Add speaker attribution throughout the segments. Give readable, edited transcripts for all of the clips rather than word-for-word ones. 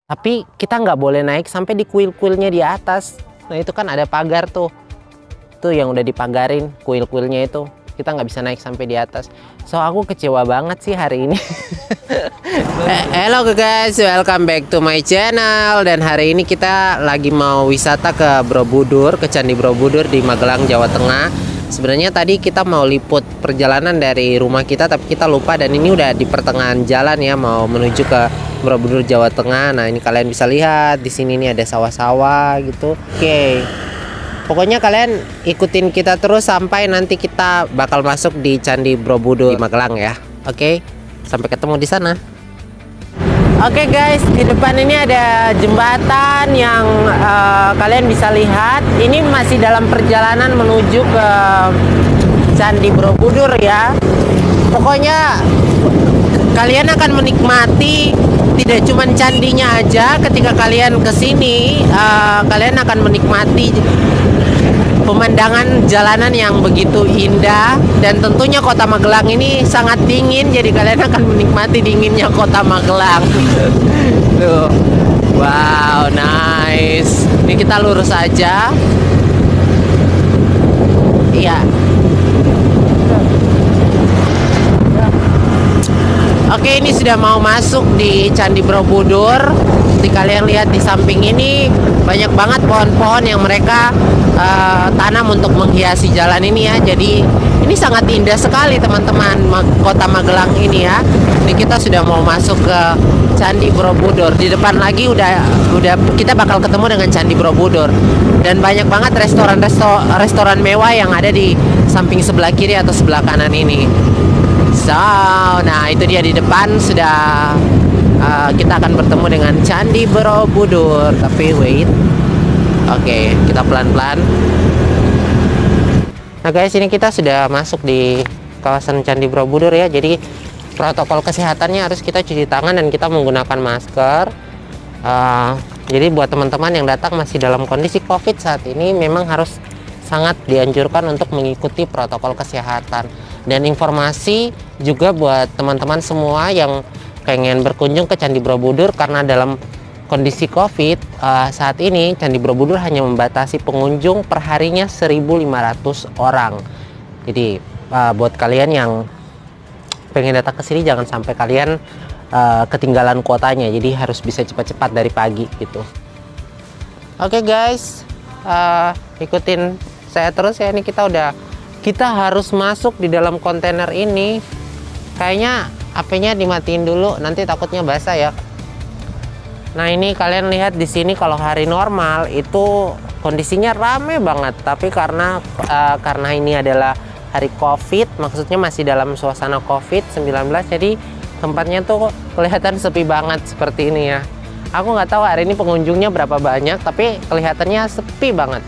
Speaker 1: Tapi kita nggak boleh naik sampai di kuil-kuilnya di atas. Nah itu kan ada pagar tuh yang udah dipagarin kuil-kuilnya itu. Kita nggak bisa naik sampai di atas. So aku kecewa banget sih hari ini. Hello guys, welcome back to my channel. Dan hari ini kita lagi mau wisata ke Borobudur, ke Candi Borobudur di Magelang, Jawa Tengah. Sebenarnya tadi kita mau liput perjalanan dari rumah kita, tapi kita lupa dan ini udah di pertengahan jalan ya, mau menuju ke Borobudur, Jawa Tengah. Nah ini kalian bisa lihat di sini nih ada sawah-sawah gitu. Oke. Pokoknya kalian ikutin kita terus sampai nanti kita bakal masuk di Candi Borobudur di Magelang ya. Oke, sampai ketemu di sana. Oke guys, di depan ini ada jembatan yang kalian bisa lihat. Ini masih dalam perjalanan menuju ke Candi Borobudur ya. Pokoknya kalian akan menikmati tidak cuma candinya aja. Ketika kalian kesini, kalian akan menikmati pemandangan jalanan yang begitu indah, dan tentunya kota Magelang ini sangat dingin, jadi kalian akan menikmati dinginnya kota Magelang. Tuh. Wow, nice. Ini kita lurus aja. Iya. Oke, ini sudah mau masuk di Candi Borobudur. Seperti kalian lihat di samping ini banyak banget pohon-pohon yang mereka tanam untuk menghiasi jalan ini ya. Jadi ini sangat indah sekali teman-teman, kota Magelang ini ya. Ini kita sudah mau masuk ke Candi Borobudur. Di depan lagi udah kita bakal ketemu dengan Candi Borobudur. Dan banyak banget restoran mewah yang ada di samping sebelah kiri atau sebelah kanan ini. So, nah itu dia di depan sudah kita akan bertemu dengan Candi Borobudur. Tapi wait, oke, kita pelan-pelan. Nah guys, ini kita sudah masuk di kawasan Candi Borobudur ya. Jadi protokol kesehatannya harus kita cuci tangan dan kita menggunakan masker. Jadi buat teman-teman yang datang masih dalam kondisi COVID saat ini, memang harus sangat dianjurkan untuk mengikuti protokol kesehatan. Dan informasi juga buat teman-teman semua yang pengen berkunjung ke Candi Borobudur, karena dalam kondisi COVID saat ini Candi Borobudur hanya membatasi pengunjung perharinya 1.500 orang. Jadi buat kalian yang pengen datang ke sini jangan sampai kalian ketinggalan kuotanya. Jadi harus bisa cepat-cepat dari pagi gitu. Oke guys, ikutin saya terus ya. Ini kita harus masuk di dalam kontainer ini. Kayaknya HP-nya dimatiin dulu, nanti takutnya basah ya. Nah ini kalian lihat di sini kalau hari normal itu kondisinya rame banget, tapi karena ini adalah hari COVID, maksudnya masih dalam suasana COVID-19, jadi tempatnya tuh kelihatan sepi banget seperti ini ya. Aku nggak tahu hari ini pengunjungnya berapa banyak, tapi kelihatannya sepi banget.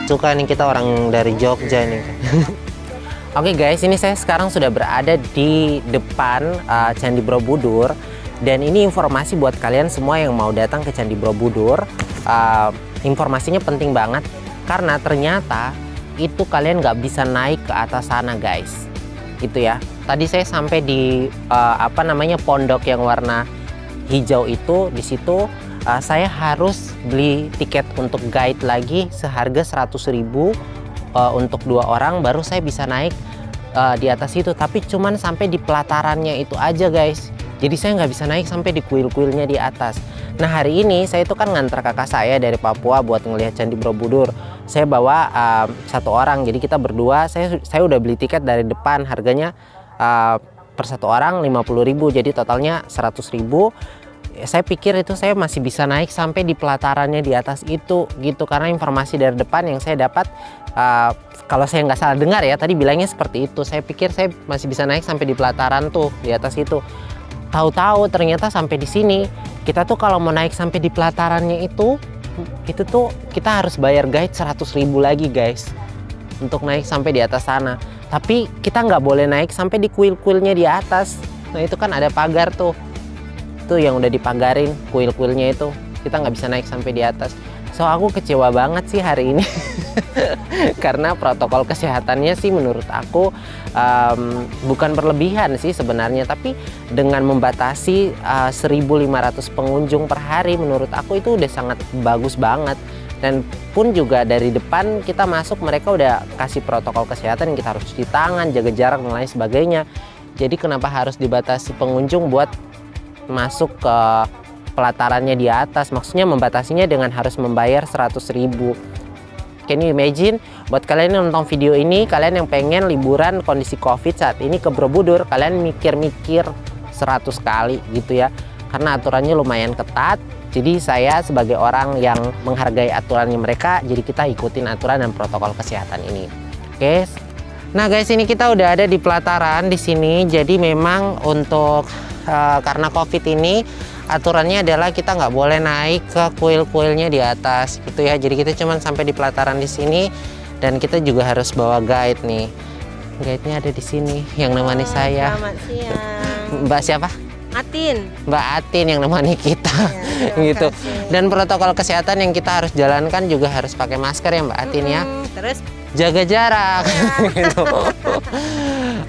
Speaker 1: Suka nih kita orang dari Jogja nih. Oke guys, ini saya sekarang sudah berada di depan Candi Borobudur. Dan ini informasi buat kalian semua yang mau datang ke Candi Borobudur. Informasinya penting banget, karena ternyata itu kalian nggak bisa naik ke atas sana guys. Gitu ya. Tadi saya sampai di pondok yang warna hijau itu. Di situ saya harus beli tiket untuk guide lagi seharga 100.000 untuk 2 orang, baru saya bisa naik di atas itu. Tapi cuman sampai di pelatarannya itu aja guys, jadi saya nggak bisa naik sampai di kuil-kuilnya di atas. Nah hari ini saya itu kan ngantar kakak saya dari Papua buat ngelihat Candi Borobudur. Saya bawa 1 orang, jadi kita berdua. Saya udah beli tiket dari depan, harganya per 1 orang 50.000, jadi totalnya 100.000. Saya pikir itu saya masih bisa naik sampai di pelatarannya di atas itu gitu, karena informasi dari depan yang saya dapat, kalau saya nggak salah dengar ya tadi bilangnya seperti itu. Saya pikir saya masih bisa naik sampai di pelataran tuh di atas itu. Tahu-tahu ternyata sampai di sini kita tuh kalau mau naik sampai di pelatarannya itu tuh kita harus bayar guide 100.000 lagi guys untuk naik sampai di atas sana. Tapi kita nggak boleh naik sampai di kuil-kuilnya di atas. Nah itu kan ada pagar tuh yang udah dipagarin kuil-kuilnya itu, kita nggak bisa naik sampai di atas. So aku kecewa banget sih hari ini karena protokol kesehatannya sih menurut aku bukan berlebihan sih sebenarnya, tapi dengan membatasi 1.500 pengunjung per hari menurut aku itu udah sangat bagus banget. Dan pun juga dari depan kita masuk mereka udah kasih protokol kesehatan, kita harus cuci tangan, jaga jarak dan lain sebagainya. Jadi kenapa harus dibatasi pengunjung buat masuk ke pelatarannya di atas? Maksudnya membatasinya dengan harus membayar 100.000. Can you imagine? Buat kalian yang nonton video ini, kalian yang pengen liburan kondisi COVID saat ini ke Borobudur, kalian mikir-mikir 100 kali gitu ya, karena aturannya lumayan ketat. Jadi saya sebagai orang yang menghargai aturannya mereka, jadi kita ikutin aturan dan protokol kesehatan ini. Oke. Nah guys, ini kita udah ada di pelataran di sini. Jadi memang untuk karena COVID ini aturannya adalah kita nggak boleh naik ke kuil-kuilnya di atas gitu ya. Jadi kita cuma sampai di pelataran di sini, dan kita juga harus bawa guide nih. Guide-nya ada di sini yang nemani saya.
Speaker 2: Selamat siang.
Speaker 1: Mbak siapa?
Speaker 2: Atin.
Speaker 1: Mbak Atin yang nemani kita gitu. Dan protokol kesehatan yang kita harus jalankan juga harus pakai masker ya Mbak Atin ya.
Speaker 2: Terus
Speaker 1: jaga jarak gitu.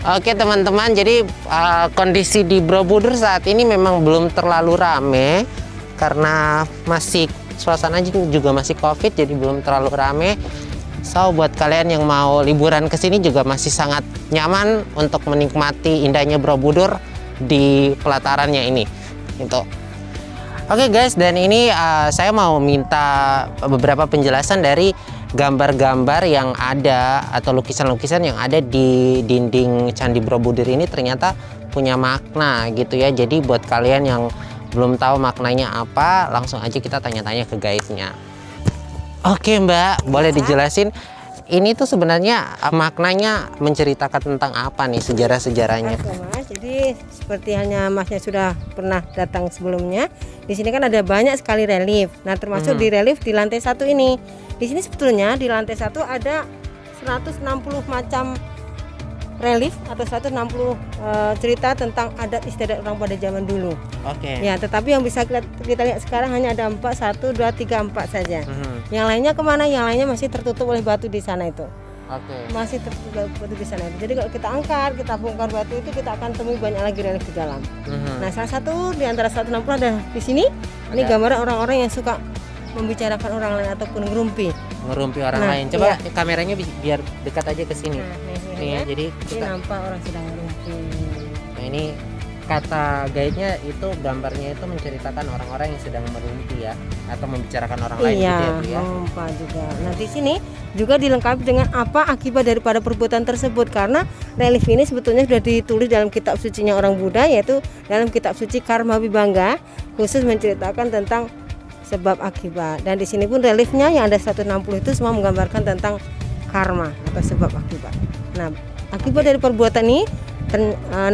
Speaker 1: Oke teman-teman, jadi kondisi di Borobudur saat ini memang belum terlalu rame karena masih suasana juga masih COVID, jadi belum terlalu rame. So buat kalian yang mau liburan ke sini juga masih sangat nyaman untuk menikmati indahnya Borobudur di pelatarannya ini gitu. Oke guys, dan ini saya mau minta beberapa penjelasan dari gambar-gambar yang ada atau lukisan-lukisan yang ada di dinding Candi Borobudur ini ternyata punya makna gitu ya. Jadi buat kalian yang belum tahu maknanya apa, langsung aja kita tanya-tanya ke guide-nya. Oke Mbak, boleh dijelasin ini tuh sebenarnya maknanya menceritakan tentang apa nih, sejarah-sejarahnya?
Speaker 2: Oke, Mas, jadi seperti hanya Masnya sudah pernah datang sebelumnya, di sini kan ada banyak sekali relief. Nah termasuk di relief di lantai 1 ini. Di sini sebetulnya di lantai 1 ada 160 macam relief atau 160 cerita tentang adat istiadat orang pada zaman dulu.
Speaker 1: Oke.
Speaker 2: Ya, tetapi yang bisa kita lihat sekarang hanya ada 4, 1, 2, 3, 4 saja. Yang lainnya kemana? Yang lainnya masih tertutup oleh batu di sana itu.
Speaker 1: Oke.
Speaker 2: Masih tertutup batu di sana. Jadi kalau kita angkat, kita bongkar batu itu, kita akan temui banyak lagi relief di dalam. Nah, salah satu di antara 160 ada di sini. Ini gambaran orang-orang yang suka membicarakan orang lain ataupun ngerumpi
Speaker 1: orang lain. Coba kameranya biar dekat aja ke sini.
Speaker 2: Nah,
Speaker 1: ya, jadi
Speaker 2: kita nampak orang sedang ngerumpi.
Speaker 1: Nah, ini kata guide-nya itu, gambarnya itu menceritakan orang-orang yang sedang merumpi ya, atau membicarakan orang lain gitu ya, Bu ya.
Speaker 2: Iya, juga. Nah, di sini juga dilengkapi dengan apa akibat daripada perbuatan tersebut, karena relief ini sebetulnya sudah ditulis dalam kitab sucinya orang Buddha, yaitu dalam kitab suci Karma Vibhanga, khusus menceritakan tentang sebab akibat. Dan di sini pun reliefnya yang ada 160 itu semua menggambarkan tentang karma atau sebab akibat. Nah, akibat dari perbuatan ini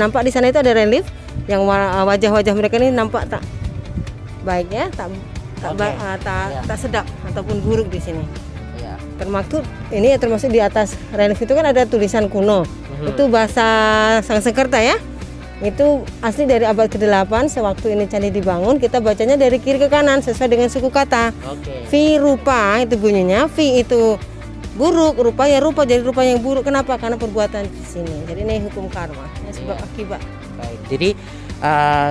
Speaker 2: nampak di sana itu ada relief yang wajah-wajah mereka ini nampak tak baik ya, tak sedap ataupun buruk di sini.
Speaker 1: Ya.
Speaker 2: Termasuk di atas relief itu kan ada tulisan kuno. Itu bahasa Sanskerta ya. Itu asli dari abad ke-8, sewaktu ini candi dibangun, kita bacanya dari kiri ke kanan sesuai dengan suku kata. Vi rupa itu bunyinya, vi itu buruk, rupa ya rupa, jadi rupa yang buruk. Kenapa? Karena perbuatan di sini. Jadi ini hukum karma, sebab akibat.
Speaker 1: Baik. Jadi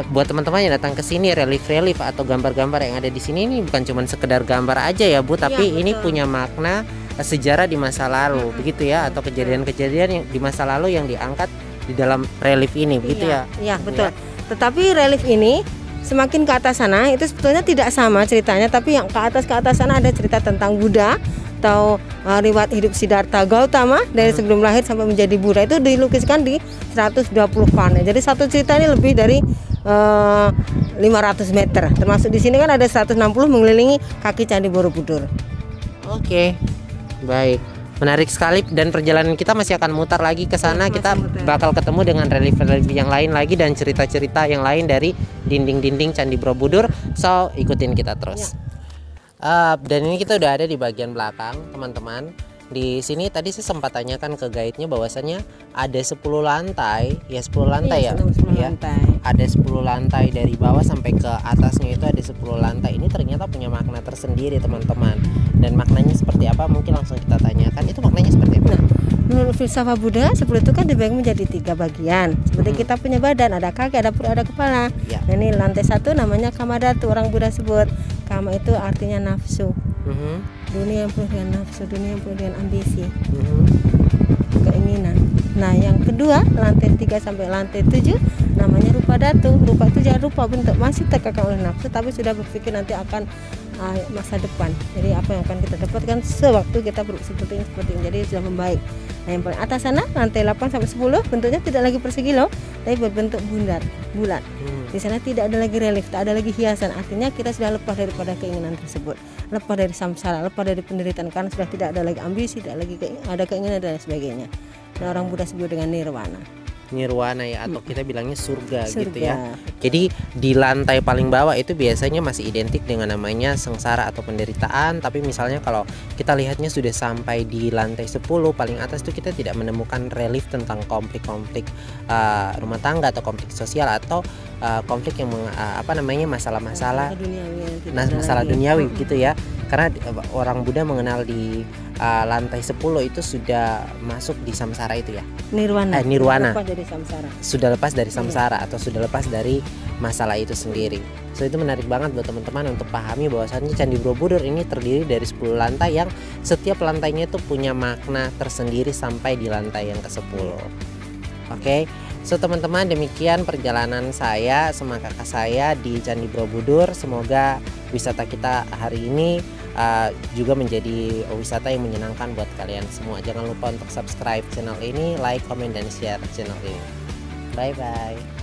Speaker 1: buat teman-teman yang datang ke sini, relief-relief atau gambar-gambar yang ada di sini ini bukan cuma sekedar gambar aja ya Bu, tapi ini
Speaker 2: betul.
Speaker 1: punya makna sejarah di masa lalu, begitu ya, atau kejadian-kejadian yang di masa lalu yang diangkat di dalam relief ini, begitu ya?
Speaker 2: Iya, betul. Tetapi relief ini semakin ke atas sana itu sebetulnya tidak sama ceritanya, tapi yang ke atas sana ada cerita tentang Buddha atau riwayat hidup Siddhartha Gautama dari sebelum lahir sampai menjadi Buddha itu dilukiskan di 120 panel. Jadi satu cerita ini lebih dari 500 meter. Termasuk di sini kan ada 160 mengelilingi kaki Candi Borobudur.
Speaker 1: Oke, baik. Menarik sekali, dan perjalanan kita masih akan mutar lagi ke sana.
Speaker 2: Masih
Speaker 1: Kita
Speaker 2: mutar.
Speaker 1: bakal ketemu dengan relief-relief yang lain lagi dan cerita-cerita yang lain dari dinding-dinding Candi Borobudur. So, ikutin kita terus. Dan ini kita udah ada di bagian belakang, teman-teman. Di sini tadi saya sempat tanyakan ke guide-nya bahwasannya ada 10 lantai, ya 10 lantai ya.
Speaker 2: 10
Speaker 1: Ya.
Speaker 2: lantai.
Speaker 1: Ada 10 lantai dari bawah sampai ke atasnya itu ada 10 lantai. Ini ternyata punya makna tersendiri, teman-teman. Dan maknanya seperti apa? Mungkin langsung kita tanyakan. Itu maknanya seperti apa?
Speaker 2: Nah, menurut filsafat Buddha 10 itu kan dibagi menjadi 3 bagian. Seperti kita punya badan, ada kaki, ada perut, ada kepala.
Speaker 1: Ya.
Speaker 2: Nah, ini lantai 1 namanya Kamadhatu, orang Buddha sebut. Kama itu artinya nafsu. Dunia yang penuh dengan nafsu, dunia yang penuh dengan ambisi, keinginan. Nah, yang kedua lantai 3 sampai lantai 7 namanya rupa datu. Rupa itu jangan rupa bentuk, masih terkekang oleh nafsu, tapi sudah berpikir nanti akan masa depan. Jadi apa yang akan kita dapatkan sewaktu kita seperti ini. Jadi sudah membaik. Nah, yang paling atas sana lantai 8 sampai 10 bentuknya tidak lagi persegi loh, tapi berbentuk bulat. Di sana tidak ada lagi relief, tak ada lagi hiasan. Artinya kita sudah lepas daripada keinginan tersebut, lepas dari samsara, lepas dari penderitaan, karena sudah tidak ada lagi ambisi, tidak lagi ada keinginan dan sebagainya. Nah, orang Buddha sebut dengan nirwana.
Speaker 1: Nirwana ya, atau kita bilangnya surga gitu ya. Jadi di lantai paling bawah itu biasanya masih identik dengan namanya sengsara atau penderitaan. Tapi misalnya kalau kita lihatnya sudah sampai di lantai 10 paling atas itu kita tidak menemukan relief tentang konflik-konflik rumah tangga atau konflik sosial atau konflik yang masalah-masalah masalah duniawi gitu ya. Karena orang Buddha mengenal di lantai 10 itu sudah masuk di samsara itu ya.
Speaker 2: Nirwana.
Speaker 1: Nirwana.
Speaker 2: Lepas dari samsara.
Speaker 1: Sudah lepas dari samsara atau sudah lepas dari masalah itu sendiri. So itu menarik banget buat teman-teman untuk pahami bahwasannya Candi Borobudur ini terdiri dari 10 lantai yang setiap lantainya itu punya makna tersendiri sampai di lantai yang ke-10. Oke. So teman-teman, demikian perjalanan saya sama kakak saya di Candi Borobudur. Semoga wisata kita hari ini juga menjadi wisata yang menyenangkan buat kalian semua. Jangan lupa untuk subscribe channel ini, like, comment, dan share channel ini. Bye bye.